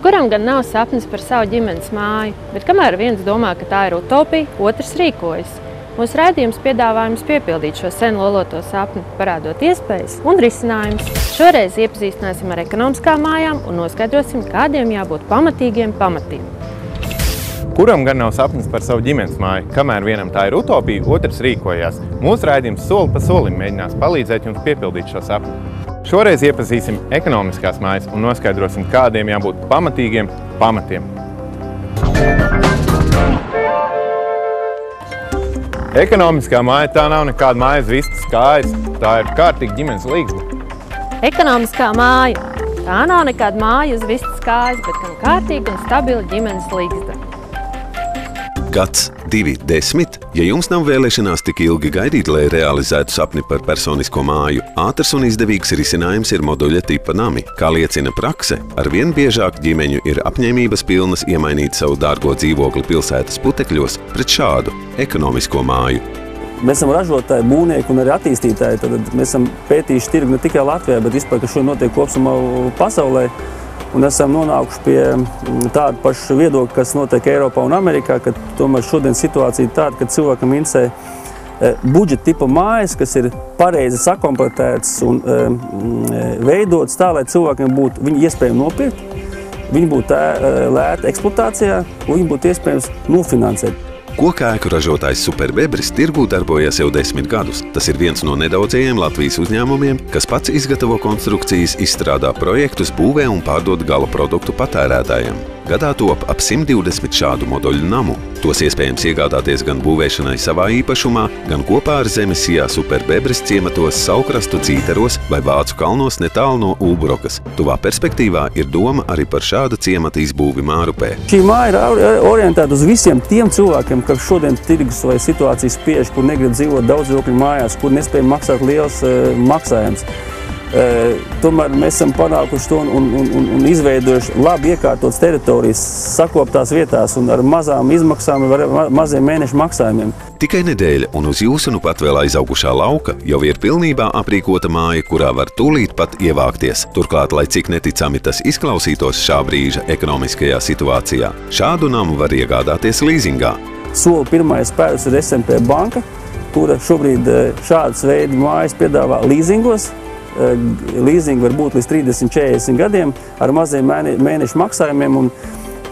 Kuram gan nav sapnis par savu ģimenes māju, bet kamēr viens domā, ka tā ir utopija, otrs rīkojas. Mūsu raidījums piedāvā jums piepildīt šo sen loloto sapni, parādot iespējas un risinājumus. Šoreiz iepazīstināsim ar ekonomiskām mājām un noskaidrosim, kādiem jābūt pamatīgiem pamatiem. Kuram gan nav sapnis par savu ģimenes māju, kamēr vienam tā ir utopija, otrs rīkojās. Mūsu raidījums soli pa solim mēģinās palīdzēt jums piepildīt šo sapni. Šoreiz iepazīsim ekonomiskās mājas un noskaidrosim, kādiem jābūt pamatīgiem pamatiem. Ekonomiskā māja tā nav nekāda mājas vistas kājas, tā ir kārtīga ģimenes līgzda. Ekonomiskā māja. Tā nav nekāda māja uz vistas kājas, bet gan kārtīga un stabila ģimenes līgzda. Gads 2010. Ja jums nav vēlēšanās tik ilgi gaidīt, lai realizētu sapni par personisko māju, ātrs un izdevīgs risinājums ir moduļa tipa nami. Kā liecina prakse, arvien biežāk ģimeņu ir apņēmības pilnas iemainīt savu dārgo dzīvokli pilsētas putekļos pret šādu ekonomisko māju. Mēs esam ražotāji, būvnieki un arī attīstītāji. Tad mēs esam pētījuši tirgu ne tikai Latvijā, bet vispār, ka šodien notiek kopsumā pasaulē. Un esam nonākuši pie tāda paša viedokļa, kas notiek Eiropā un Amerikā, ka tomēr šodien situācija ir tāda, ka cilvēkam interesē budžeta tipa mājas, kas ir pareizi sakomplektētas un veidotas tā, lai cilvēkiem būtu viņu iespējami nopirkt, viņi būtu lēti eksploatācijā un viņi būtu iespējams nofinansēt. Kokēku ražotājs Superbebris tirgū darbojas jau 10 gadus. Tas ir viens no nedaudzajiem Latvijas uzņēmumiem, kas pats izgatavo konstrukcijas, izstrādā projektus, būvē un pārdod gala produktu patērētājiem. Gadā top ap 120 šādu moduļu namu. Tos iespējams iegādāties gan būvēšanai savā īpašumā, gan kopā ar zemisijā Superbebris ciematos Saukrastu Dzīteros vai Vācu kalnos netālu no Ulbrokas. Tuvā perspektīvā ir doma arī par šādu ciemata izbūvi Mārupē. Šī māja ir orientēta uz visiem tiem cilvēkiem, kas šodien tirgus vai situācijas spiež, kur negrib dzīvot daudzdzīvokļu mājās, kur nespēj maksāt liels maksājums. Tomēr mēs esam panākuši to un izveidojuši labi iekārtotas teritorijas, sakoptās vietās un ar mazām izmaksām, ar maziem mēnešu maksājumiem. Tikai nedēļa un uz jūsu nu pat vēl aizaugušā lauka jau ir pilnībā aprīkota māja, kurā var tūlīt pat ievākties. Turklāt, lai cik neticami tas izklausītos šā brīža ekonomiskajā situācijā, šādu namu var iegādāties līzingā. Soli pirmais spērs ir SMP banka, kura šobrīd šādas veidu mājas piedāvā līzingos. Līzingi var būt līdz 30-40 gadiem ar maziem mēnešu maksājumiem un,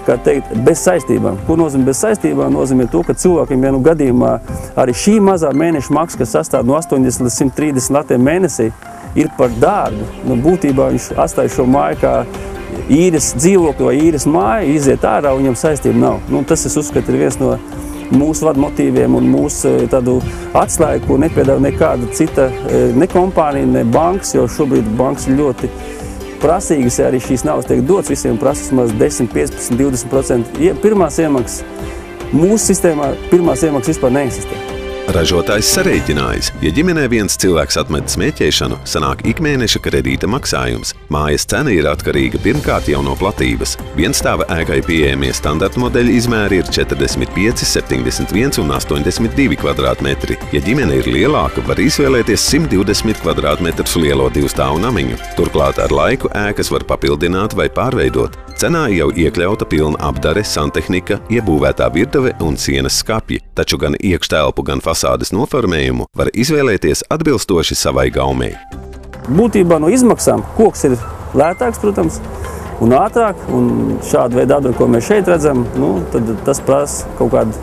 kā teikt, bez saistībām. Ko nozīmē bez saistībām? Nozīmē to, ka cilvēkiem vienu gadījumā arī šī mazā mēneša maksa, kas sastāv no 80 līdz 130 latiem mēnesī, ir par dārgu. Nu, būtībā viņš atstāja šo māju kā īres dzīvokli vai īres māju, iziet ārā un viņam saistība nav. Nu, tas, es uzskatu, ir viens no mūsu vadmotīviem un mūsu tādu atslēgu, ko nepiedāvā nekāda cita, ne kompānija, ne bankas, jo šobrīd bankas ir ļoti prasīgas, ja arī šīs naudas tiek dots, visiem prasas maz 10, 15, 20%. Pirmās iemaksas, mūsu sistēmā pirmās iemaksas vispār neeksistē. Ražotājs sarēķinājis, ja ģimenē viens cilvēks atmet smēķēšanu, sanāk ikmēneša kredīta maksājums. Mājas cena ir atkarīga pirmkārt jau no platības. Vienstāva ēkai pieejamie standarta modeļa izmēri ir 45, 71 un 82 kvadrātmetri. Ja ģimene ir lielāka, var izvēlēties 120 kvadrātmetrus lielo divstāvu namiņu. Turklāt ar laiku ēkas var papildināt vai pārveidot. Cenā jau iekļauta pilna apdare, santehnika, iebūvētā virtuve un sienas skapji, taču gan iekštelpu, gan fasādes noformējumu var izvēlēties atbilstoši savai gaumei. Būtībā no izmaksām koks ir lētāks, protams, un ātrāk, un šādu veidu apdari, ko mēs šeit redzam, nu, tad tas prasa kaut kādu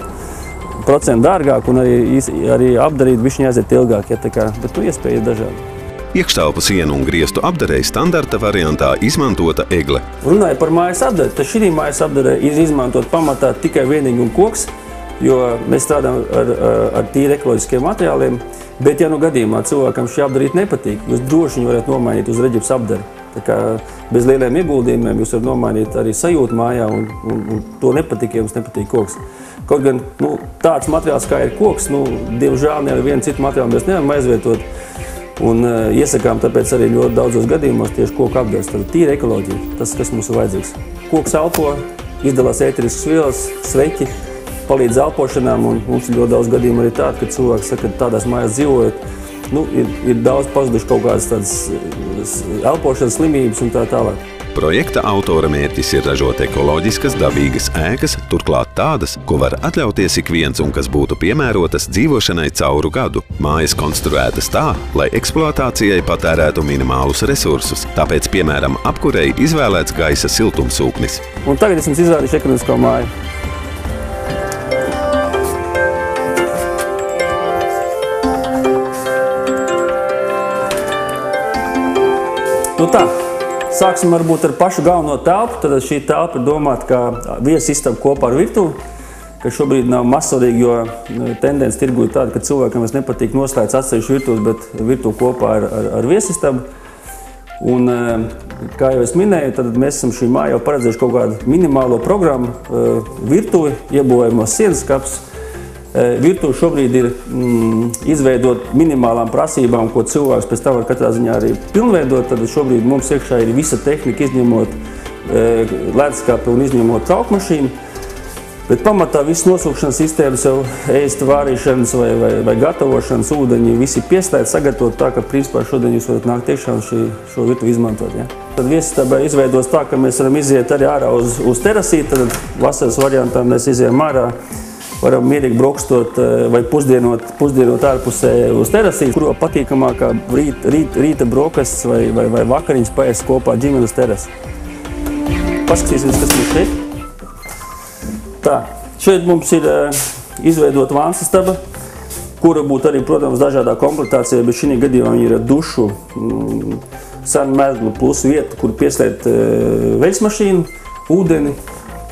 procentu dārgāk un arī apdarīt bišķiņ aiziet ilgāk, ja tā kā, bet tu iespēja ir dažādi. Iekštelpu sienu un griestu apdarei standarta variantā izmantota egle. Runāja par mājas apdari, tad šī mājas apdare ir izmantot pamatā tikai vienīgi un koks, jo mēs strādājam ar tīri ekoloģiskiem materiāliem, bet ja nu gadījumā cilvēkam šī apdarīt nepatīk, jūs droši varat nomainīt uz reģips apdari. Tā kā bez lieliem ieguldījumiem jūs varat nomainīt arī sajūtu mājā un to nepatīk, ja jums nepatīk koks. Kaut gan tāds materiāls kā ir koks, diemžēl ne ar vienu citu materiālu mēs nevaram aizvietot. Un iesakām tāpēc arī ļoti daudzos gadījumos tieši koku apdars. Tad tīra ekoloģija, tas, kas mums ir vajadzīgs. Koks elpo, izdalās ēteriskas vielas, sveķi, palīdz elpošanām, un mums ir ļoti daudz gadījumu arī tādu, kad cilvēki saka, ka tādās mājās dzīvojot, ir daudz pazuduši kaut kādas tādas elpošanas slimības un tā tālāk. Projekta autora mērķis ir ražot ekoloģiskas, dabīgas ēkas, turklāt tādas, ko var atļauties ik viens un kas būtu piemērotas dzīvošanai cauru gadu. Mājas konstruētas tā, lai eksploatācijai patērētu minimālus resursus, tāpēc, piemēram, apkurei izvēlēts gaisa siltumsūknis. Un tagad es jums izrādīšu ekonomisko māju. Tā. Sāksim varbūt ar pašu galveno telpu. Tad šī telpa ir domāta kā viesistaba kopā ar virtuvi, kas šobrīd nav mazsvarīgi, jo tendence tirgu ir tāda, ka cilvēkam vairs nepatīk noslēdz atsevišķu virtuves, bet virtuvi kopā ar viesistabu. Un, kā jau es minēju, tad mēs esam šī māja jau paredzējuši kaut kādu minimālo programmu, virtuvi, iebūvējumos sienas kaps. Virtuve šobrīd ir izveidot minimālām prasībām, ko cilvēks pēc tam var katrā ziņā arī pilnveidot. Tad šobrīd mums iekšā ir visa tehnika, izņemot leduskapi un izņemot traukmašīnu. Bet pamatā visas nosūkšanas sistēmas, jau ēst vārīšanas vai gatavošanas ūdeņi, visi pieslēdz sagatavot tā, ka principā šodien jūs varat nākt iekšā un šo virtuvi izmantot. Ja? Tad viesistabai izveidos tā, ka mēs varam iziet arī ārā uz terasīti, tad vasaras variantā mēs izējam ārā. Varam mierīgi brokstot vai pusdienot ārpusē uz terasī, kur patīkamākā rīta brokastis vai vakariņas paēst kopā ģimenes terasi. Paskatīsimies, kas mums šeit. Tā, šeit mums ir izveidota vansistaba, kura būtu arī, protams, dažādā komplektācijā, bet šī gadījumā ir dušu, senu medlu plus vieta, kur pieslēgt veļsmašīnu, ūdeni,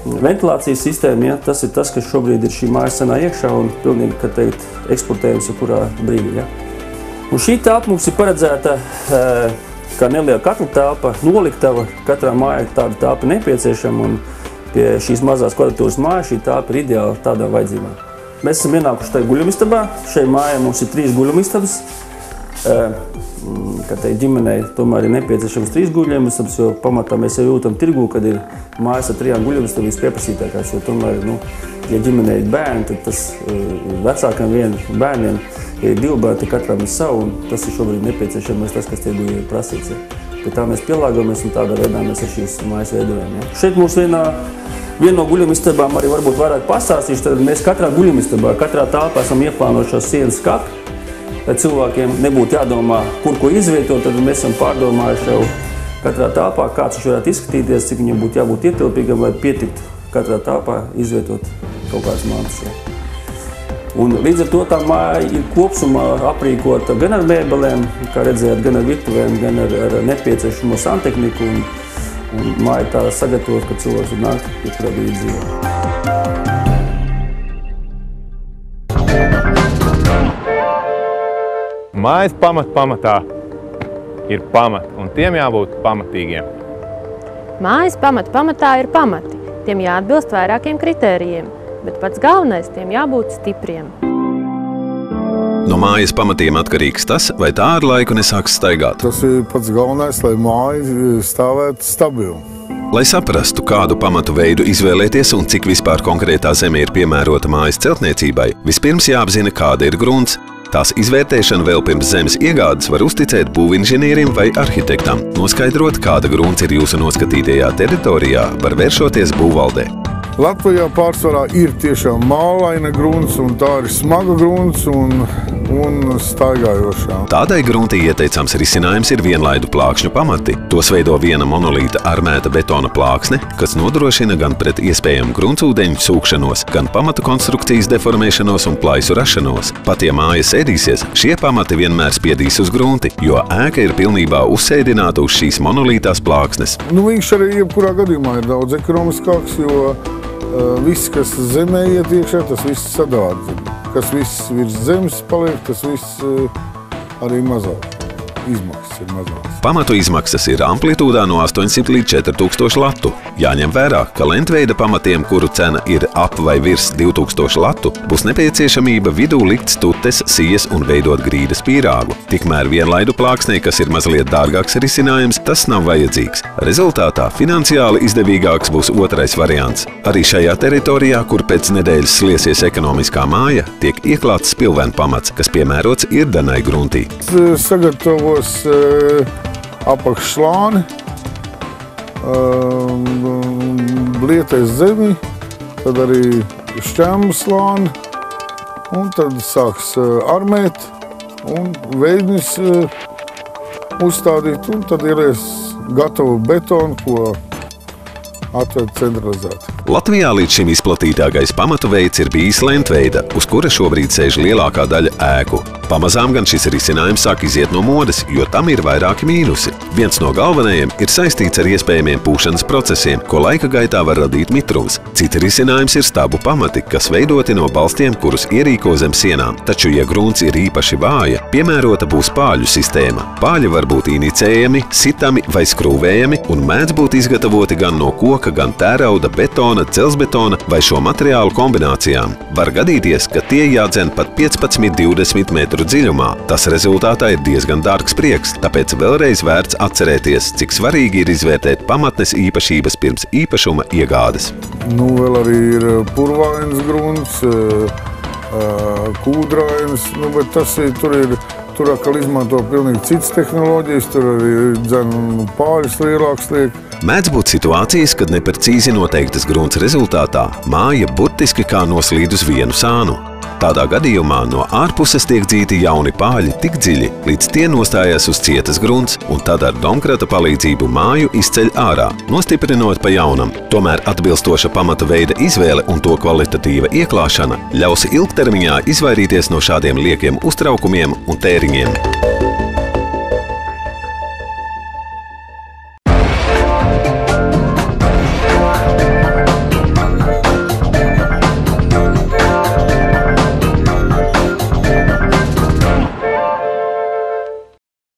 ventilācijas sistēma, ja, tas ir tas, kas šobrīd ir šī mājas senā iekšā un pilnīgi, kā teikt, eksportējums kurā brīdī. Ja. Un šī telpa mums ir paredzēta kā neliela katla telpa, noliktava. Katrā mājā tāda telpa nepieciešama un pie šīs mazās kvadratūras mājas šī telpa ir ideāla tādā vajadzībā. Mēs esam ienākuši tajā guļamistabā. Šai mājai mums ir 3 guļamistabas. Kā teikt, ģimenei tomēr ir nepieciešams 3 guļamistabas, jo pamatā mēs jau jūtam tirgū, kad ir mājas ar 3 guļamistabām vispieprasītākās, jo tomēr, ja ģimenei ir bērni, tad tas vecākam bērniem ir 2 bērni, tad katram ir savu, un tas ir šobrīd nepieciešamais tas, kas tirgū ir prasīts. Ja. Pie tā mēs pielāgojamies un tādā veidā mēs ar šīs mājas veidojam. Ja. Šeit mums viena no guļamistabām arī varbūt vairāk pastāstīšu, tad mēs katrā guļamistabā, katrā telpā esam ieplānojuši šo sienas kapi. Lai cilvēkiem nebūtu jādomā, kur ko izvietot, tad mēs esam pārdomājuši jau katrā telpā, kāds viņš varētu izskatīties, cik viņam būtu jābūt ietilpīgam, lai pietiktu katrā telpā izvietot kaut kādas mantas. Un līdz ar to tā māja ir kopsumā aprīkota gan ar mēbelēm, kā redzējāt, gan ar virtuvēm, gan ar nepieciešamo santehniku. Un māja tā sagatavot, ka cilvēks var nākt, kurā brīdī dzīvo. Mājas pamatā ir pamati, un tiem jābūt pamatīgiem. Mājas pamatā ir pamati. Tiem jāatbilst vairākiem kritērijiem, bet pats galvenais tiem jābūt stipriem. No mājas pamatiem atkarīgs tas, vai tā ar laiku nesāks staigāt. Tas ir pats galvenais, lai māja stāvētu stabili. Lai saprastu, kādu pamatu veidu izvēlēties un cik vispār konkrētā zeme ir piemērota mājas celtniecībai, vispirms jāapzina, kāda ir grunts. Tās izvērtēšanu vēl pirms zemes iegādes var uzticēt būvinženierim vai arhitektam. Noskaidrot, kāda grunts ir jūsu noskatītajā teritorijā, var vēršoties būvvaldē. Latvijā pārsvarā ir tiešām mālaina grunts, un tā ir smaga grunts un staigājošā. Tādai grunti ieteicams risinājums ir vienlaidu plākšņu pamati. Tos veido viena monolīta armēta betona plāksne, kas nodrošina gan pret iespējamu gruntsūdeņu sūkšanos, gan pamatu konstrukcijas deformēšanos un plaisu rašanos. Pat ja māja sēdīsies, šie pamati vienmēr spiedīs uz grunti, jo ēka ir pilnībā uzsēdināta uz šīs monolītās plāksnes. Viņš arī jebkurā gadījumā ir daudz ekonomiskāks, jo viss, kas zemē iet iekšā, tas viss sadārdzina. Kas viss virs zemes paliek, tas viss arī mazāk. Izmaksas ir mazākas. Pamatu izmaksas ir amplitūdā no 800 līdz 4000 latu. Jāņem vērā, ka lentveida pamatiem, kuru cena ir ap vai virs 2000 latu, būs nepieciešamība vidū likt stūti mates, sijas un veidot grīdas pīrāgu. Tikmēr vienlaidu plāksnē, kas ir mazliet dārgāks risinājums, tas nav vajadzīgs. Rezultātā finansiāli izdevīgāks būs otrais variants. Arī šajā teritorijā, kur pēc nedēļas sliesies ekonomiskā māja, tiek ieklāts spilvenu pamats, kas piemērots irdenai gruntī. Sagatavos apakšslāni, lietēs zemi, tad arī šķēmu slāni, un tad sāks armēt un veidnis uzstādīt, un tad ielies gatavu betonu, ko atved centralizēti. Latvijā līdz šim izplatītākais pamatu veids ir bijis lentveida, uz kura šobrīd sēž lielākā daļa ēku. Pamazām gan šis risinājums sāk iziet no modes, jo tam ir vairāki mīnusi. Viens no galvenajiem ir saistīts ar iespējamiem pūšanas procesiem, ko laika gaitā var radīt mitrums. Cita risinājums ir stabu pamati, kas veidoti no balstiem, kurus ierīko zem sienām. Taču, ja grunts ir īpaši vāja, piemērota būs pāļu sistēma. Pāļi var būt inicējami, sitami vai skrūvējami un mēdz būt izgatavoti gan no koka, gan tērauda, betona, celsbetona vai šo materiālu kombinācijām. Var gadīties, ka tie jādzen pat 15–20 metru dziļumā. Tas rezultātā ir diezgan dārgs prieks, tāpēc vēlreiz vērts atcerēties, cik svarīgi ir izvērtēt pamatnes īpašības pirms īpašuma iegādes. Vēl arī ir purvains grunts, kūdrains, bet tur atkal izmanto pilnīgi citas tehnoloģijas, tur arī dzen pāļus lielāks liek. Mēdz būt situācijas, kad neprecīzi noteiktas grunts rezultātā māja burtiski kā noslīd uz vienu sānu. Tādā gadījumā no ārpuses tiek dzīti jauni pāļi tik dziļi, līdz tie nostājas uz cietas grunts, un tad ar domkrata palīdzību māju izceļ ārā, nostiprinot pa jaunam. Tomēr atbilstoša pamata veida izvēle un to kvalitatīva ieklāšana ļaus ilgtermiņā izvairīties no šādiem liekiem uztraukumiem un tēriņiem.